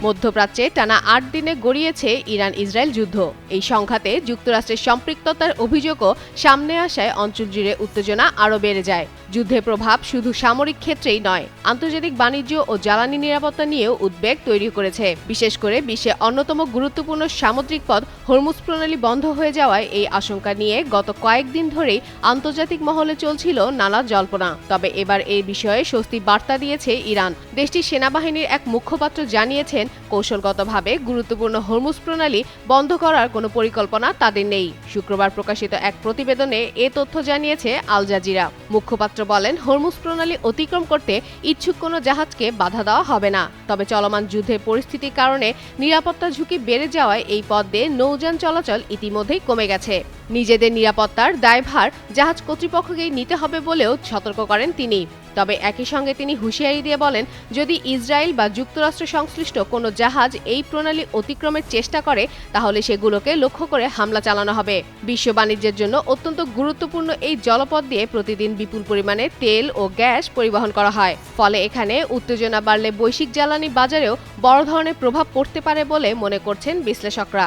মধ্যপ্রাচ্যে টানা ৮ দিনে গড়িয়েছে ইরান ইসরায়েল যুদ্ধ। এই সংঘাতে যুক্তরাষ্ট্রের সম্পৃক্ততার অভিযোগও সামনে আসায় অঞ্চল জুড়ে উত্তেজনা আরও বেড়ে যায়। যুদ্ধের প্রভাব শুধু সামরিক ক্ষেত্রেই নয়, আন্তর্জাতিক বাণিজ্য ও জ্বালানি নিরাপত্তা নিয়েও উদ্বেগ তৈরি করেছে। বিশেষ করে বিশ্বে অন্যতম গুরুত্বপূর্ণ সামুদ্রিক পথ হরমুজ প্রণালী বন্ধ হয়ে যাওয়ায় এই আশঙ্কা নিয়ে গত কয়েকদিন ধরেই আন্তর্জাতিক মহলে চলছিল নানা জল্পনা। তবে এবার এই বিষয়ে স্বস্তি বার্তা দিয়েছে ইরান। দেশটির সেনাবাহিনীর এক মুখপাত্র জানিয়েছেন, কৌশলগতভাবে গুরুত্বপূর্ণ হরমুজ প্রণালী বন্ধ করার কোনো পরিকল্পনা তাদের নেই। শুক্রবার প্রকাশিত এক প্রতিবেদনে এ তথ্য জানিয়েছে আল জাজিরা। মুখপাত্র বলেন, হরমুজ প্রণালী অতিক্রম করতে ইচ্ছুক কোনো জাহাজকে বাধা দেওয়া হবে না। তবে চলমান যুদ্ধের পরিস্থিতির কারণে নিরাপত্তা ঝুঁকি বেড়ে যাওয়ায় এই পথ দিয়ে নৌযান চলাচল ইতিমধ্যেই কমে গেছে। নিজেদের নিরাপত্তার দায়ভার জাহাজ কর্তৃপক্ষকেই নিতে হবে বলেও সতর্ক করেন তিনি। তবে একই সঙ্গে তিনি হুঁশিয়ারি দিয়ে বলেন, যদি ইসরায়েল বা যুক্তরাষ্ট্র সংশ্লিষ্ট কোনো জাহাজ এই প্রণালী অতিক্রমের চেষ্টা করে তাহলে সেগুলোকে লক্ষ্য করে হামলা চালানো হবে। বিশ্ব বাণিজ্যের জন্য অত্যন্ত গুরুত্বপূর্ণ এই জলপথ দিয়ে প্রতিদিন বিপুল পরিমাণে তেল ও গ্যাস পরিবহন করা হয়। ফলে এখানে উত্তেজনা বাড়লে বৈশ্বিক জ্বালানি বাজারেও বড় ধরনের প্রভাব পড়তে পারে বলে মনে করছেন বিশ্লেষকরা।